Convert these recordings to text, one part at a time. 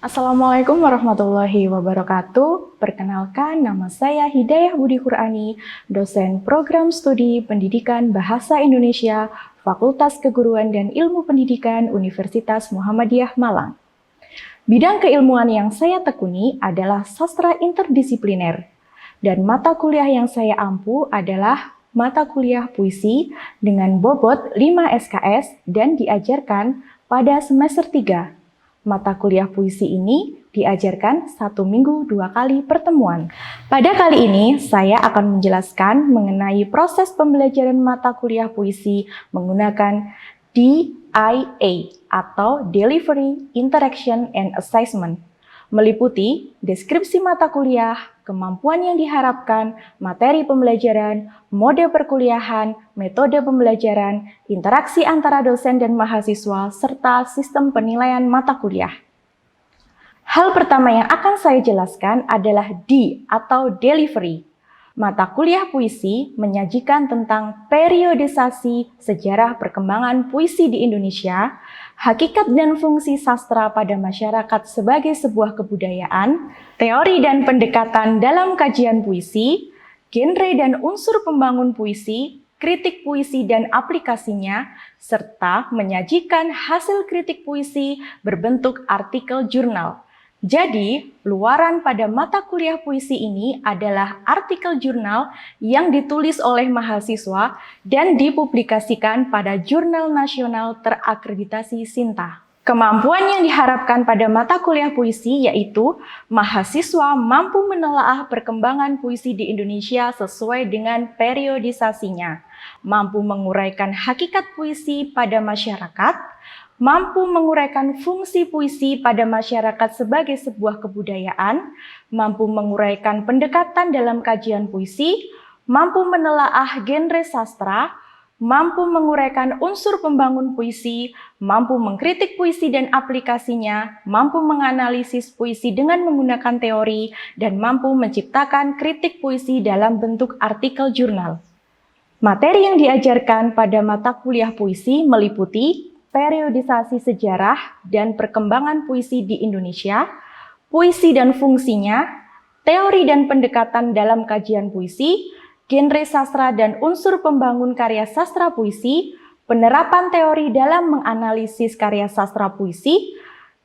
Assalamualaikum warahmatullahi wabarakatuh. Perkenalkan, nama saya Hidayah Budi Qur'ani, dosen program studi Pendidikan Bahasa Indonesia, Fakultas Keguruan dan Ilmu Pendidikan Universitas Muhammadiyah Malang. Bidang keilmuan yang saya tekuni adalah sastra interdisipliner, dan mata kuliah yang saya ampu adalah mata kuliah puisi dengan bobot 5 SKS dan diajarkan pada semester 3. Mata kuliah puisi ini diajarkan 1 minggu 2 kali pertemuan. Pada kali ini, saya akan menjelaskan mengenai proses pembelajaran mata kuliah puisi menggunakan DIA atau Delivery, Interaction, and Assessment. Meliputi deskripsi mata kuliah, kemampuan yang diharapkan, materi pembelajaran, mode perkuliahan, metode pembelajaran, interaksi antara dosen dan mahasiswa, serta sistem penilaian mata kuliah. Hal pertama yang akan saya jelaskan adalah D atau Delivery. Mata kuliah puisi menyajikan tentang periodisasi sejarah perkembangan puisi di Indonesia, hakikat dan fungsi sastra pada masyarakat sebagai sebuah kebudayaan, teori dan pendekatan dalam kajian puisi, genre dan unsur pembangun puisi, kritik puisi dan aplikasinya, serta menyajikan hasil kritik puisi berbentuk artikel jurnal. Jadi, luaran pada mata kuliah puisi ini adalah artikel jurnal yang ditulis oleh mahasiswa dan dipublikasikan pada jurnal nasional terakreditasi SINTA. Kemampuan yang diharapkan pada mata kuliah puisi yaitu mahasiswa mampu menelaah perkembangan puisi di Indonesia sesuai dengan periodisasinya, mampu menguraikan hakikat puisi pada masyarakat, mampu menguraikan fungsi puisi pada masyarakat sebagai sebuah kebudayaan, mampu menguraikan pendekatan dalam kajian puisi, mampu menelaah genre sastra, mampu menguraikan unsur pembangun puisi, mampu mengkritik puisi dan aplikasinya, mampu menganalisis puisi dengan menggunakan teori, dan mampu menciptakan kritik puisi dalam bentuk artikel jurnal. Materi yang diajarkan pada mata kuliah puisi meliputi periodisasi sejarah dan perkembangan puisi di Indonesia, puisi dan fungsinya, teori dan pendekatan dalam kajian puisi, genre sastra dan unsur pembangun karya sastra puisi, penerapan teori dalam menganalisis karya sastra puisi,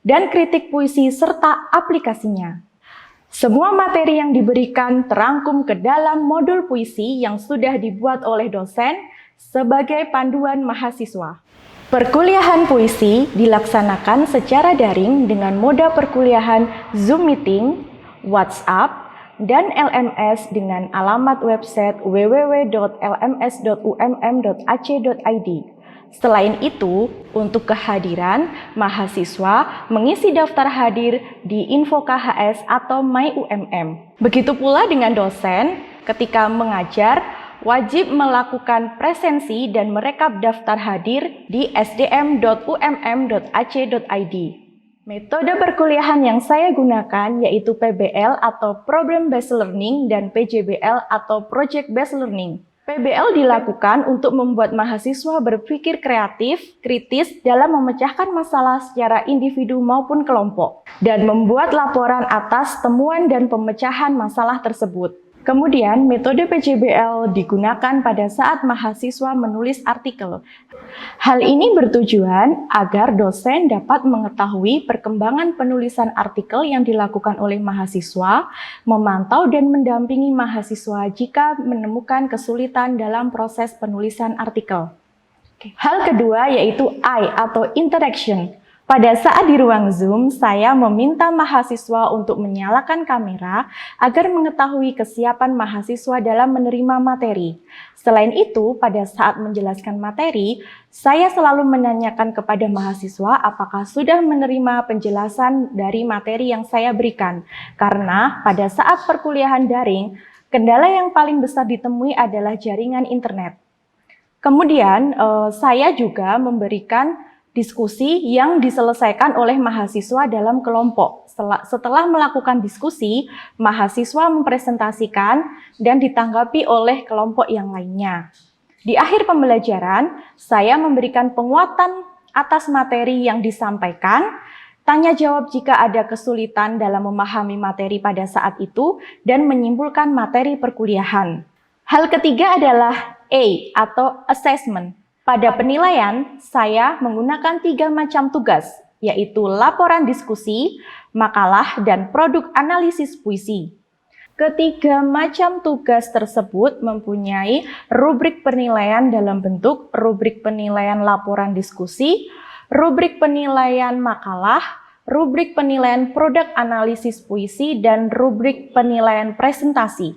dan kritik puisi serta aplikasinya. Semua materi yang diberikan terangkum ke dalam modul puisi yang sudah dibuat oleh dosen sebagai panduan mahasiswa. Perkuliahan puisi dilaksanakan secara daring dengan moda perkuliahan Zoom Meeting, WhatsApp, dan LMS dengan alamat website www.lms.umm.ac.id. Selain itu, untuk kehadiran, mahasiswa mengisi daftar hadir di Info KHS atau MyUMM. Begitu pula dengan dosen, ketika mengajar, wajib melakukan presensi dan merekap daftar hadir di sdm.umm.ac.id. Metode perkuliahan yang saya gunakan yaitu PBL atau Problem Based Learning dan PJBL atau Project Based Learning. PBL dilakukan untuk membuat mahasiswa berpikir kreatif, kritis dalam memecahkan masalah secara individu maupun kelompok, dan membuat laporan atas temuan dan pemecahan masalah tersebut. Kemudian, metode PJBL digunakan pada saat mahasiswa menulis artikel. Hal ini bertujuan agar dosen dapat mengetahui perkembangan penulisan artikel yang dilakukan oleh mahasiswa, memantau dan mendampingi mahasiswa jika menemukan kesulitan dalam proses penulisan artikel. Hal kedua yaitu I atau interaction. Pada saat di ruang Zoom, saya meminta mahasiswa untuk menyalakan kamera agar mengetahui kesiapan mahasiswa dalam menerima materi. Selain itu, pada saat menjelaskan materi, saya selalu menanyakan kepada mahasiswa apakah sudah menerima penjelasan dari materi yang saya berikan. Karena pada saat perkuliahan daring, kendala yang paling besar ditemui adalah jaringan internet. Kemudian, saya juga memberikan diskusi yang diselesaikan oleh mahasiswa dalam kelompok. Setelah melakukan diskusi, mahasiswa mempresentasikan dan ditanggapi oleh kelompok yang lainnya. Di akhir pembelajaran, saya memberikan penguatan atas materi yang disampaikan Tanya jawab jika ada kesulitan dalam memahami materi pada saat itu, dan menyimpulkan materi perkuliahan. Hal ketiga adalah A atau assessment. Pada penilaian, saya menggunakan 3 macam tugas, yaitu laporan diskusi, makalah, dan produk analisis puisi. Ketiga macam tugas tersebut mempunyai rubrik penilaian dalam bentuk rubrik penilaian laporan diskusi, rubrik penilaian makalah, rubrik penilaian produk analisis puisi, dan rubrik penilaian presentasi.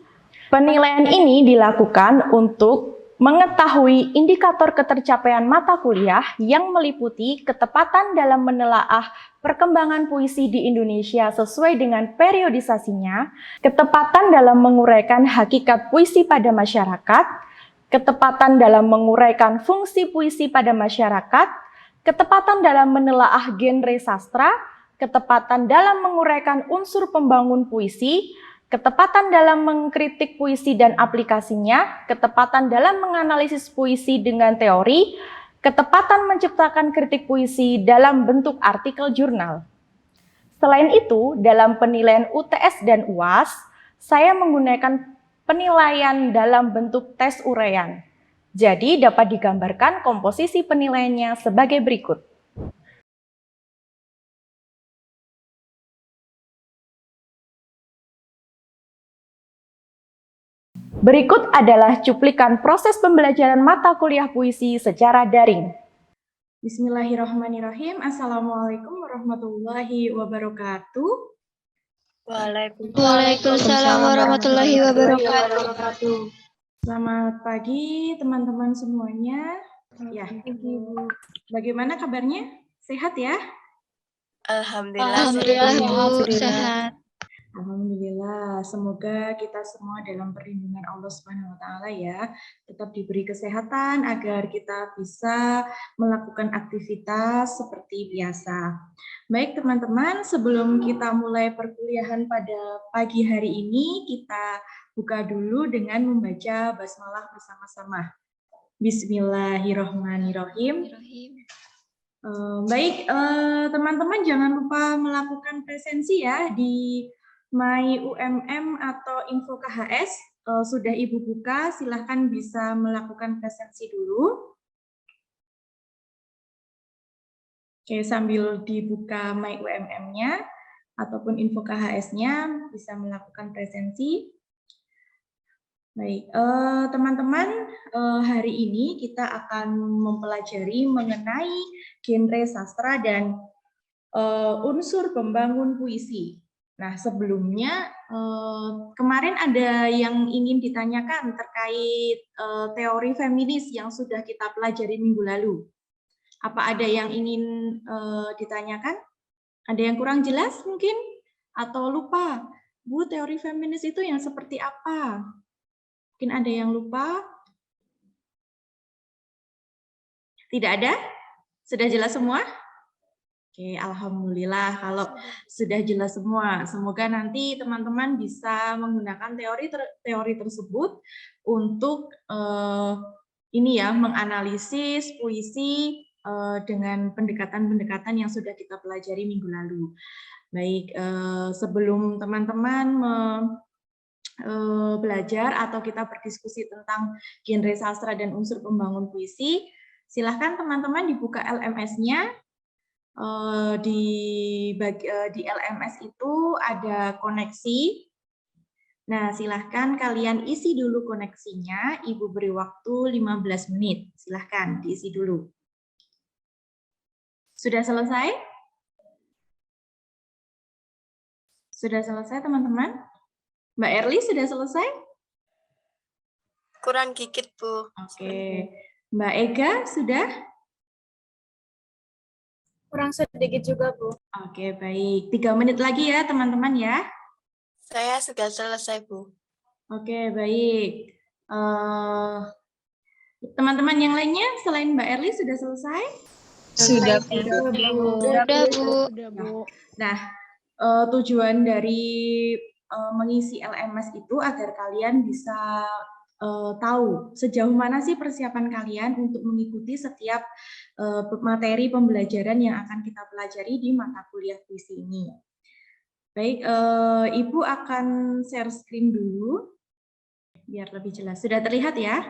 Penilaian ini dilakukan untuk mengetahui indikator ketercapaian mata kuliah yang meliputi ketepatan dalam menelaah perkembangan puisi di Indonesia sesuai dengan periodisasinya, ketepatan dalam menguraikan hakikat puisi pada masyarakat, ketepatan dalam menguraikan fungsi puisi pada masyarakat, ketepatan dalam menelaah genre sastra, ketepatan dalam menguraikan unsur pembangun puisi, ketepatan dalam mengkritik puisi dan aplikasinya, ketepatan dalam menganalisis puisi dengan teori, ketepatan menciptakan kritik puisi dalam bentuk artikel jurnal. Selain itu, dalam penilaian UTS dan UAS, saya menggunakan penilaian dalam bentuk tes uraian. Jadi dapat digambarkan komposisi penilaiannya sebagai berikut. Berikut adalah cuplikan proses pembelajaran mata kuliah puisi secara daring. Bismillahirrahmanirrahim. Assalamualaikum warahmatullahi wabarakatuh. Waalaikumsalam warahmatullahi wabarakatuh. Selamat pagi teman-teman semuanya. Ya, bagaimana kabarnya? Sehat ya? Alhamdulillah, Bu, sehat. Alhamdulillah, semoga kita semua dalam perlindungan Allah Subhanahu wa taala ya, tetap diberi kesehatan agar kita bisa melakukan aktivitas seperti biasa. Baik teman-teman, sebelum kita mulai perkuliahan pada pagi hari ini, kita buka dulu dengan membaca basmalah bersama-sama. Bismillahirrahmanirrahim. Baik, teman-teman jangan lupa melakukan presensi ya di My UMM atau Info KHS. Sudah Ibu buka, silahkan bisa melakukan presensi dulu. Oke, sambil dibuka My UMM-nya ataupun Info KHS-nya bisa melakukan presensi. Baik, teman-teman, hari ini kita akan mempelajari mengenai genre sastra dan unsur pembangun puisi. Nah, sebelumnya kemarin ada yang ingin ditanyakan terkait teori feminis yang sudah kita pelajari minggu lalu. Apa ada yang ingin ditanyakan? Ada yang kurang jelas mungkin? Atau lupa? Bu, teori feminis itu yang seperti apa? Mungkin ada yang lupa? Tidak ada? Sudah jelas semua? Oke, alhamdulillah kalau sudah jelas semua. Semoga nanti teman-teman bisa menggunakan teori tersebut untuk ini ya, menganalisis puisi dengan pendekatan-pendekatan yang sudah kita pelajari minggu lalu. Baik, sebelum teman-teman belajar atau kita berdiskusi tentang genre sastra dan unsur pembangun puisi, silahkan teman-teman dibuka LMS-nya. Di LMS itu ada koneksi. Nah, silahkan kalian isi dulu koneksinya. Ibu beri waktu 15 menit. Silahkan diisi dulu. Sudah selesai? Sudah selesai, teman-teman? Mbak Erli sudah selesai? Kurang dikit, Bu. Oke. Mbak Ega sudah? Kurang sedikit juga, Bu. Oke, baik. 3 menit lagi ya, teman-teman ya. Saya sudah selesai, Bu. Oke, baik. Teman-teman yang lainnya selain Mbak Erli sudah selesai? Sudah, Bu. Nah, tujuan dari mengisi LMS itu agar kalian bisa tahu sejauh mana sih persiapan kalian untuk mengikuti setiap materi pembelajaran yang akan kita pelajari di mata kuliah puisi ini. Baik, Ibu akan share screen dulu biar lebih jelas. Sudah terlihat ya?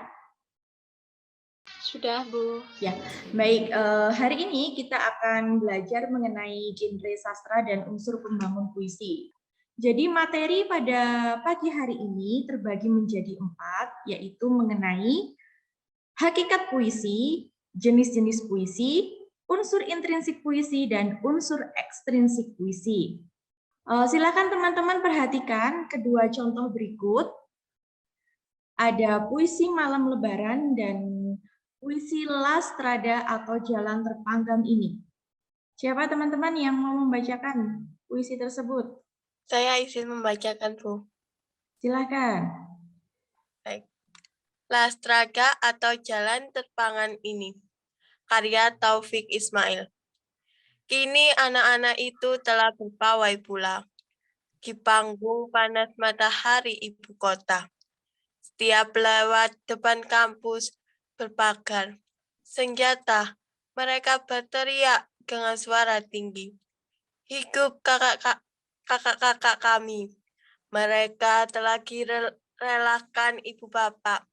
Sudah, Bu. Ya, baik. Hari ini kita akan belajar mengenai genre sastra dan unsur pembangun puisi. Jadi materi pada pagi hari ini terbagi menjadi 4, yaitu mengenai hakikat puisi, jenis-jenis puisi, unsur intrinsik puisi, dan unsur ekstrinsik puisi. Silakan teman-teman perhatikan kedua contoh berikut. Ada puisi Malam Lebaran dan puisi La Strada atau Jalan Terpanggang ini. Siapa teman-teman yang mau membacakan puisi tersebut? Saya izin membacakan, Bu. Silakan. Baik. Lastraga atau Jalan Terpanggang ini. Karya Taufik Ismail. Kini anak-anak itu telah berpawai pula di panggung panas matahari ibu kota. Setiap lewat depan kampus berpagar senjata, mereka berteriak dengan suara tinggi. Hidup kakak-kakak kami. Mereka telah direlakan ibu bapak,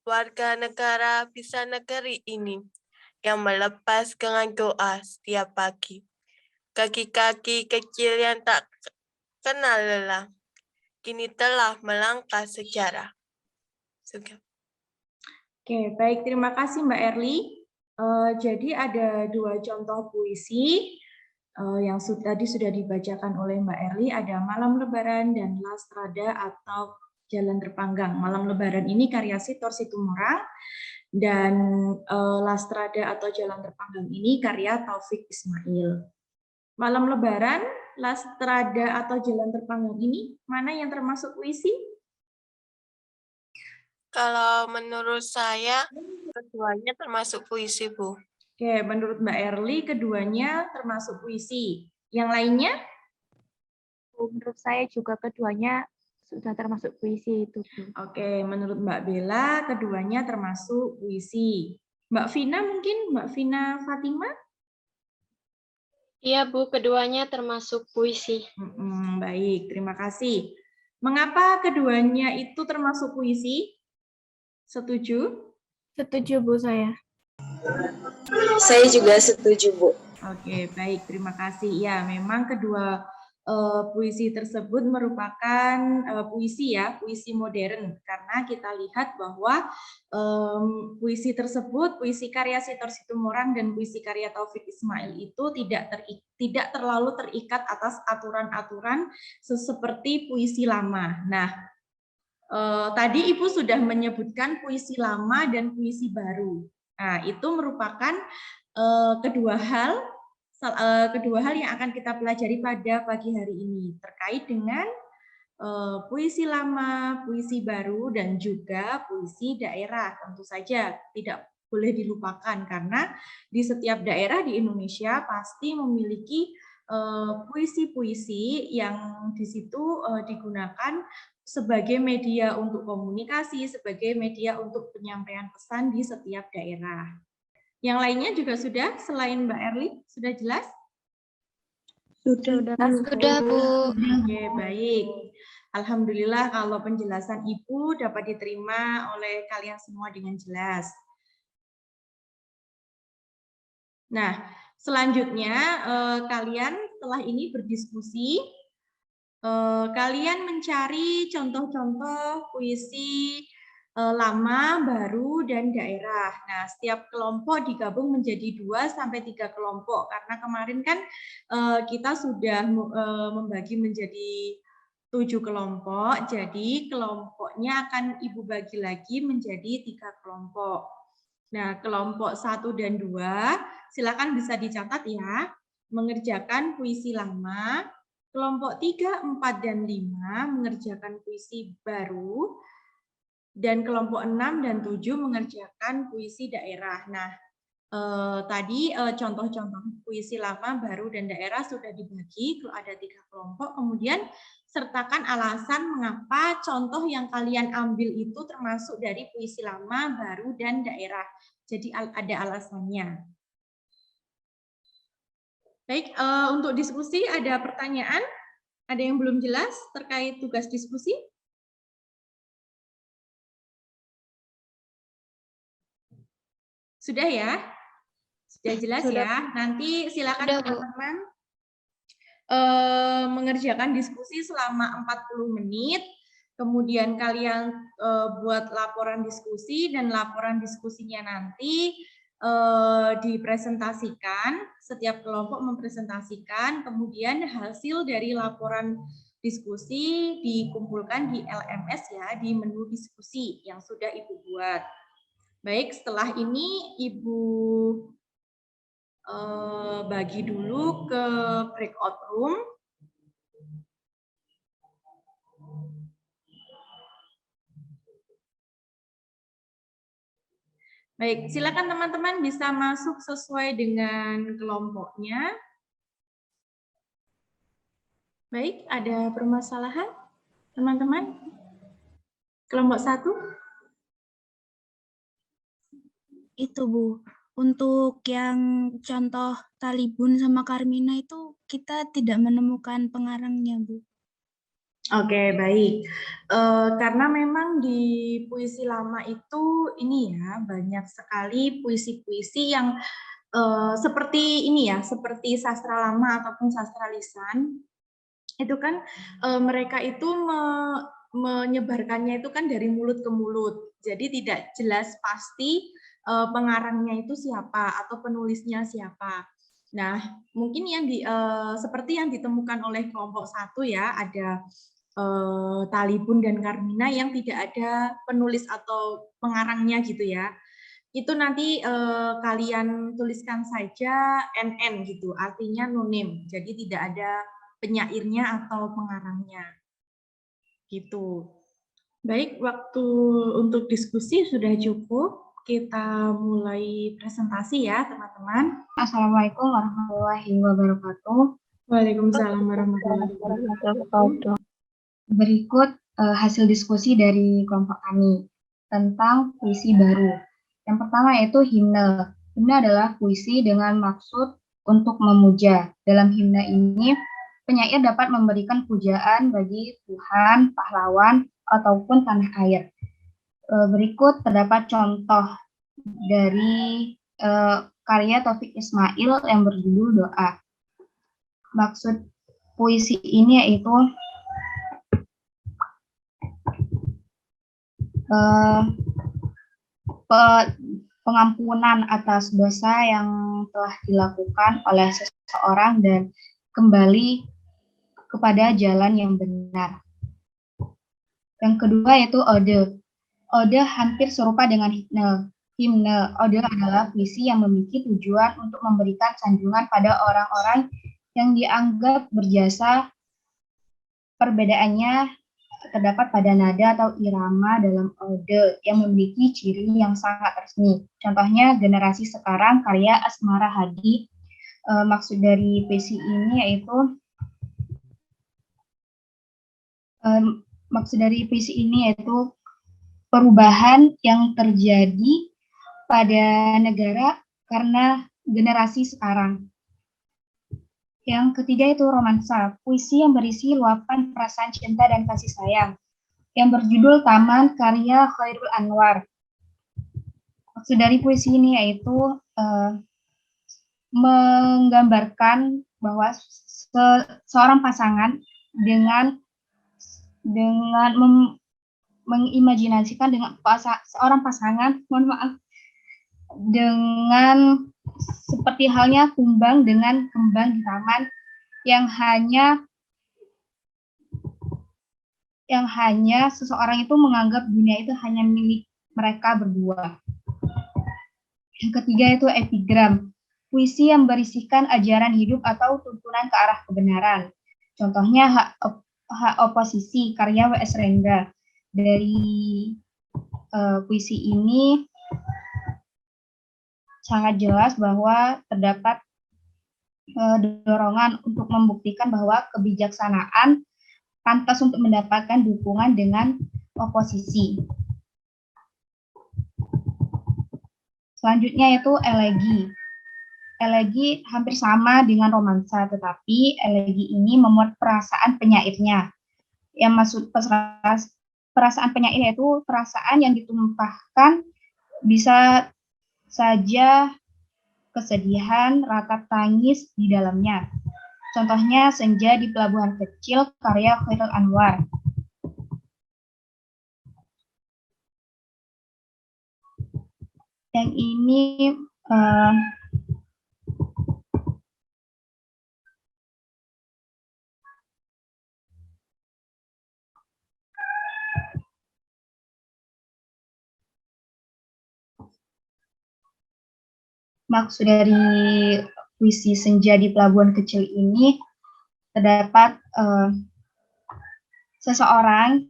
warga negara bisa negeri ini, yang melepas dengan doa setiap pagi. Kaki-kaki kecil yang tak kenal lelah, kini telah melangkah sejarah. Oke, baik. Terima kasih Mbak Erli. Jadi ada 2 contoh puisi yang tadi sudah dibacakan oleh Mbak Erli, ada Malam Lebaran dan La Strada atau Jalan Terpanggang. Malam Lebaran ini karya Sitor Situmorang dan La Strada atau Jalan Terpanggang ini karya Taufik Ismail. Malam Lebaran, La Strada atau Jalan Terpanggang ini mana yang termasuk puisi? Kalau menurut saya, keduanya termasuk puisi, Bu. Oke, menurut Mbak Erli keduanya termasuk puisi. Yang lainnya? Menurut saya juga keduanya sudah termasuk puisi itu, Bu. Oke, menurut Mbak Bella keduanya termasuk puisi. Mbak Vina mungkin, Mbak Vina Fatima? Iya, Bu, keduanya termasuk puisi. Baik, terima kasih. Mengapa keduanya itu termasuk puisi? Setuju? Setuju, Bu, saya. Saya juga setuju, Bu. Oke, baik. Terima kasih. Ya, memang kedua puisi tersebut merupakan puisi ya, puisi modern. Karena kita lihat bahwa puisi tersebut, puisi karya Sitor Situmorang dan puisi karya Taufik Ismail itu tidak terlalu terikat atas aturan-aturan seperti puisi lama. Nah, tadi Ibu sudah menyebutkan puisi lama dan puisi baru. Nah, itu merupakan kedua hal yang akan kita pelajari pada pagi hari ini terkait dengan puisi lama, puisi baru, dan juga puisi daerah. Tentu saja tidak boleh dilupakan karena di setiap daerah di Indonesia pasti memiliki puisi-puisi yang di situ digunakan sebagai media untuk komunikasi, sebagai media untuk penyampaian pesan di setiap daerah. Yang lainnya juga sudah, selain Mbak Erli, sudah jelas? Sudah, Bu. Oke, baik. Alhamdulillah kalau penjelasan Ibu dapat diterima oleh kalian semua dengan jelas. Nah, selanjutnya kalian setelah ini berdiskusi, kalian mencari contoh-contoh puisi lama, baru, dan daerah. Nah, setiap kelompok digabung menjadi 2-3 kelompok karena kemarin kan kita sudah membagi menjadi 7 kelompok, jadi kelompoknya akan Ibu bagi lagi menjadi 3 kelompok. Nah, kelompok 1 dan 2 silakan bisa dicatat ya, mengerjakan puisi lama. Kelompok 3, 4, dan 5 mengerjakan puisi baru. Dan kelompok 6 dan 7 mengerjakan puisi daerah. Nah, tadi contoh-contoh puisi lama, baru, dan daerah sudah dibagi, kalau ada 3 kelompok. Kemudian sertakan alasan mengapa contoh yang kalian ambil itu termasuk dari puisi lama, baru, dan daerah. Jadi ada alasannya. Baik, untuk diskusi ada pertanyaan? Ada yang belum jelas terkait tugas diskusi? Sudah ya? Sudah jelas Sudah. ya? Nanti silakan Sudah, Bu. teman-teman mengerjakan diskusi selama 40 menit. Kemudian kalian buat laporan diskusi dan laporan diskusinya nanti dipresentasikan, setiap kelompok mempresentasikan, kemudian hasil dari laporan diskusi dikumpulkan di LMS ya, di menu diskusi yang sudah Ibu buat. Baik, setelah ini Ibu bagi dulu ke breakout room. Baik, silakan teman-teman bisa masuk sesuai dengan kelompoknya. Baik, ada permasalahan teman-teman? Kelompok 1? Itu Bu, untuk yang contoh Talibun sama Karmina itu kita tidak menemukan pengarangnya Bu. Oke, baik. Karena memang di puisi lama itu ini ya, banyak sekali puisi-puisi yang seperti ini ya, seperti sastra lama ataupun sastra lisan. Itu kan mereka itu menyebarkannya itu kan dari mulut ke mulut. Jadi tidak jelas pasti pengarangnya itu siapa atau penulisnya siapa. Nah, mungkin yang seperti yang ditemukan oleh kelompok 1 ya, ada Talibun dan Karmina yang tidak ada penulis atau pengarangnya gitu ya. Itu nanti kalian tuliskan saja NN gitu, artinya no name. Jadi tidak ada penyairnya atau pengarangnya. Gitu. Baik, waktu untuk diskusi sudah cukup. Kita mulai presentasi ya, teman-teman. Assalamualaikum warahmatullahi wabarakatuh. Waalaikumsalam warahmatullahi wabarakatuh. Berikut hasil diskusi dari kelompok kami tentang puisi baru. Yang pertama yaitu himne. Himne adalah puisi dengan maksud untuk memuja. Dalam himne ini, penyair dapat memberikan pujaan bagi Tuhan, pahlawan, ataupun tanah air. Berikut terdapat contoh dari karya Taufik Ismail yang berjudul Doa. Maksud puisi ini yaitu pengampunan atas dosa yang telah dilakukan oleh seseorang dan kembali kepada jalan yang benar. Yang kedua yaitu ode. Ode hampir serupa dengan himne. Ode adalah puisi yang memiliki tujuan untuk memberikan sanjungan pada orang-orang yang dianggap berjasa. Perbedaannya terdapat pada nada atau irama dalam ode yang memiliki ciri yang sangat resmi. Contohnya generasi sekarang karya Asmara Hadi. Maksud dari puisi ini yaitu perubahan yang terjadi pada negara karena generasi sekarang. Yang ketiga itu romansa, puisi yang berisi luapan perasaan cinta dan kasih sayang, yang berjudul Taman karya Khairul Anwar. Maksud dari puisi ini yaitu menggambarkan bahwa seorang pasangan dengan mengimajinasikan dengan seorang pasangan, dengan seperti halnya kumbang dengan kembang di taman yang hanya seseorang itu menganggap dunia itu hanya milik mereka berdua. Yang ketiga itu epigram, puisi yang berisikan ajaran hidup atau tuntunan ke arah kebenaran. Contohnya hak oposisi karya W.S. Rendra. Dari puisi ini sangat jelas bahwa terdapat dorongan untuk membuktikan bahwa kebijaksanaan pantas untuk mendapatkan dukungan dengan oposisi. Selanjutnya yaitu elegi. Elegi hampir sama dengan romansa, tetapi elegi ini memuat perasaan penyairnya. Yang maksud perasaan penyair yaitu perasaan yang ditumpahkan, bisa saja kesedihan, ratap tangis di dalamnya. Contohnya Senja di Pelabuhan Kecil karya Khairil Anwar. Yang ini maksud dari puisi Senja di Pelabuhan Kecil ini terdapat seseorang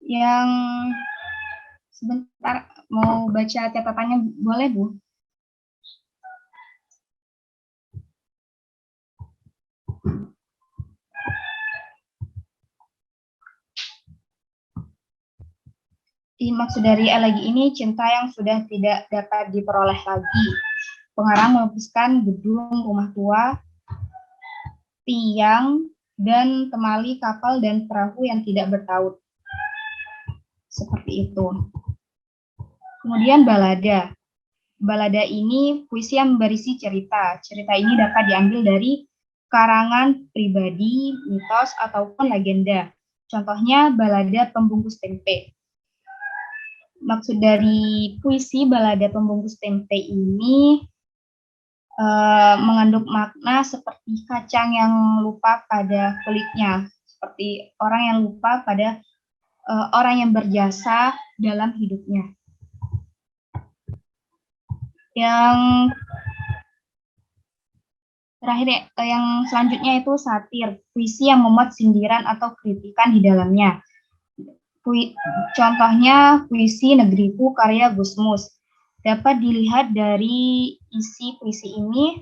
yang sebentar mau baca catatannya, boleh Bu? Maksud dari elegi ini cinta yang sudah tidak dapat diperoleh lagi. Pengarang melukiskan gedung rumah tua, tiang, dan temali kapal dan perahu yang tidak bertaut. Seperti itu. Kemudian balada. Balada ini puisi yang berisi cerita. Cerita ini dapat diambil dari karangan pribadi, mitos, ataupun legenda. Contohnya balada pembungkus tempe. Maksud dari puisi balada pembungkus tempe ini mengandung makna seperti kacang yang lupa pada kulitnya, seperti orang yang lupa pada orang yang berjasa dalam hidupnya. Yang terakhir, yang selanjutnya itu satir, puisi yang memuat sindiran atau kritikan di dalamnya. Contohnya puisi Negeriku karya Gusmus. Dapat dilihat dari isi puisi ini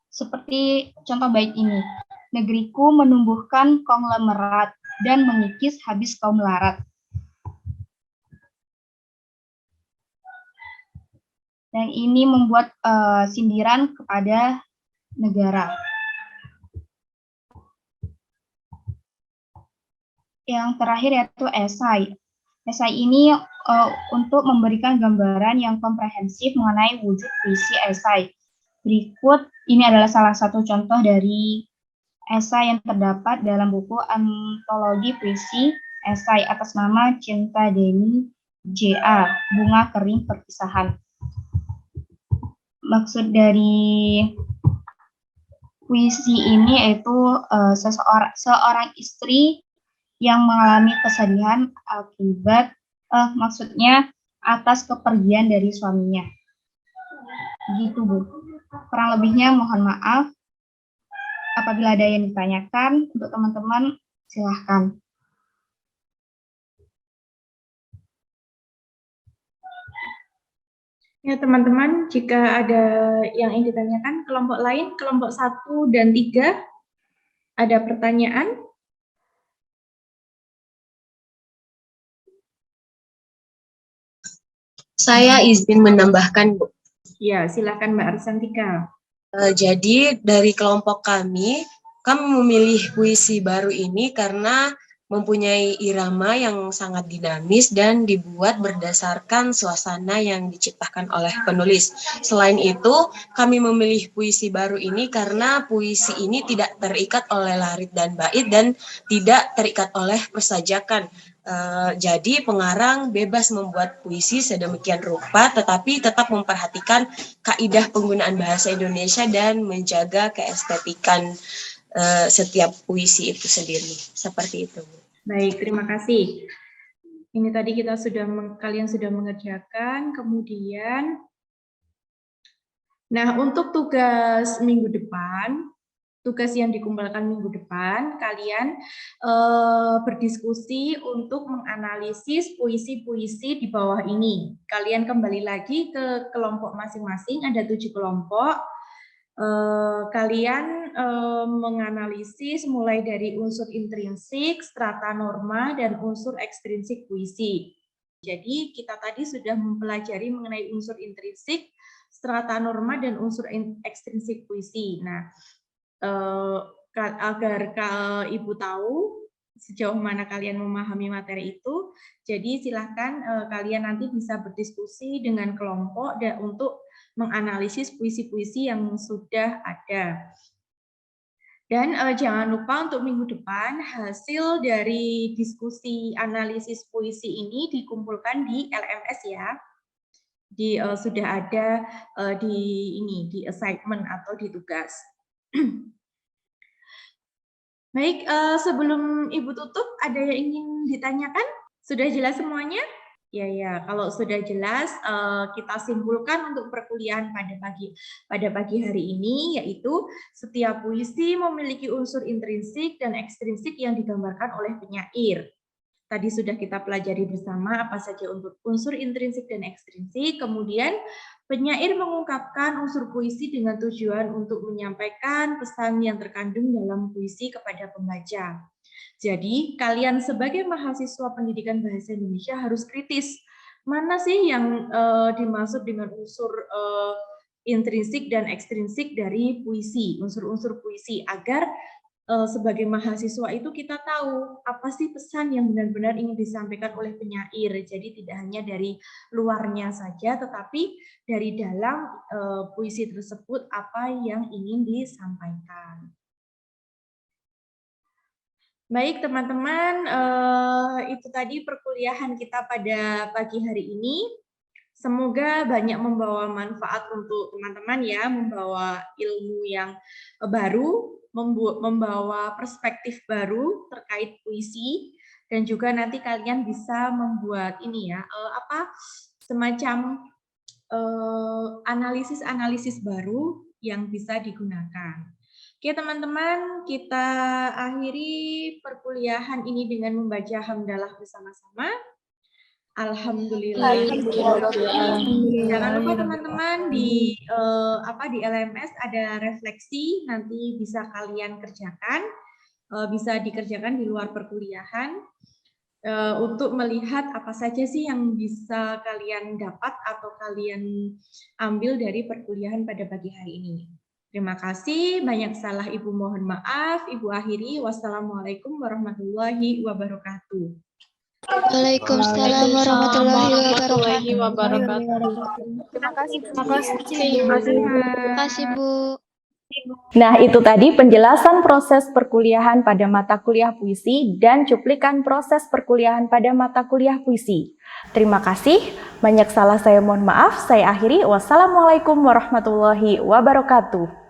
seperti contoh bait ini. Negeriku menumbuhkan konglomerat dan mengikis habis kaum melarat. Dan ini membuat sindiran kepada negara. Yang terakhir yaitu esai. Esai ini untuk memberikan gambaran yang komprehensif mengenai wujud puisi esai. Berikut ini adalah salah satu contoh dari esai yang terdapat dalam buku antologi puisi esai atas nama Cinta Deni J.A. Bunga Kering Perpisahan. Maksud dari puisi ini yaitu seorang istri yang mengalami kesedihan akibat maksudnya atas kepergian dari suaminya. Gitu Bu. Kurang lebihnya mohon maaf. Apabila ada yang ditanyakan untuk teman-teman silahkan. Ya teman-teman, jika ada yang ingin ditanyakan, kelompok lain, kelompok 1 dan 3, ada pertanyaan? Saya izin menambahkan, Bu. Ya, silakan Mbak Arsantika. Jadi dari kelompok kami memilih puisi baru ini karena mempunyai irama yang sangat dinamis dan dibuat berdasarkan suasana yang diciptakan oleh penulis. Selain itu, kami memilih puisi baru ini karena puisi ini tidak terikat oleh larit dan bait dan tidak terikat oleh persajakan. Jadi pengarang bebas membuat puisi sedemikian rupa, tetapi tetap memperhatikan kaidah penggunaan bahasa Indonesia dan menjaga keestetikan setiap puisi itu sendiri. Seperti itu. Baik, terima kasih. Ini tadi kalian sudah mengerjakan, kemudian, nah untuk tugas minggu depan, tugas yang dikumpulkan minggu depan, kalian berdiskusi untuk menganalisis puisi-puisi di bawah ini. Kalian kembali lagi ke kelompok masing-masing, ada 7 kelompok. Kalian menganalisis mulai dari unsur intrinsik, strata norma, dan unsur ekstrinsik puisi. Jadi kita tadi sudah mempelajari mengenai unsur intrinsik, strata norma, dan unsur ekstrinsik puisi. Nah, agar Ibu tahu sejauh mana kalian memahami materi itu, jadi silahkan kalian nanti bisa berdiskusi dengan kelompok untuk menganalisis puisi-puisi yang sudah ada. Dan jangan lupa untuk minggu depan hasil dari diskusi analisis puisi ini dikumpulkan di LMS ya. Sudah ada di assignment atau di tugas. Baik, sebelum Ibu tutup, ada yang ingin ditanyakan? Sudah jelas semuanya? Ya, kalau sudah jelas, kita simpulkan untuk perkuliahan pada pagi hari ini, yaitu setiap puisi memiliki unsur intrinsik dan ekstrinsik yang digambarkan oleh penyair. Tadi sudah kita pelajari bersama apa saja untuk unsur intrinsik dan ekstrinsik, kemudian penyair mengungkapkan unsur puisi dengan tujuan untuk menyampaikan pesan yang terkandung dalam puisi kepada pembaca. Jadi, kalian sebagai mahasiswa pendidikan bahasa Indonesia harus kritis. Mana sih yang dimaksud dengan unsur intrinsik dan ekstrinsik dari puisi, unsur-unsur puisi, agar sebagai mahasiswa itu kita tahu apa sih pesan yang benar-benar ingin disampaikan oleh penyair. Jadi tidak hanya dari luarnya saja, tetapi dari dalam puisi tersebut apa yang ingin disampaikan. Baik teman-teman, itu tadi perkuliahan kita pada pagi hari ini. Semoga banyak membawa manfaat untuk teman-teman ya, membawa ilmu yang baru, membawa perspektif baru terkait puisi, dan juga nanti kalian bisa membuat ini ya, semacam analisis-analisis baru yang bisa digunakan. Oke teman-teman, kita akhiri perkuliahan ini dengan membaca hamdalah bersama-sama. Alhamdulillah. Jangan lupa teman-teman di LMS ada refleksi, nanti bisa kalian kerjakan, bisa dikerjakan di luar perkuliahan untuk melihat apa saja sih yang bisa kalian dapat atau kalian ambil dari perkuliahan pada pagi hari ini. Terima kasih, banyak salah Ibu mohon maaf, Ibu akhiri, wassalamualaikum warahmatullahi wabarakatuh. Waalaikumsalam warahmatullahi wabarakatuh. Terima kasih. Terima kasih, Bu. Nah, itu tadi penjelasan proses perkuliahan pada mata kuliah puisi dan cuplikan proses perkuliahan pada mata kuliah puisi. Terima kasih, banyak salah saya mohon maaf, saya akhiri. Wassalamualaikum warahmatullahi wabarakatuh.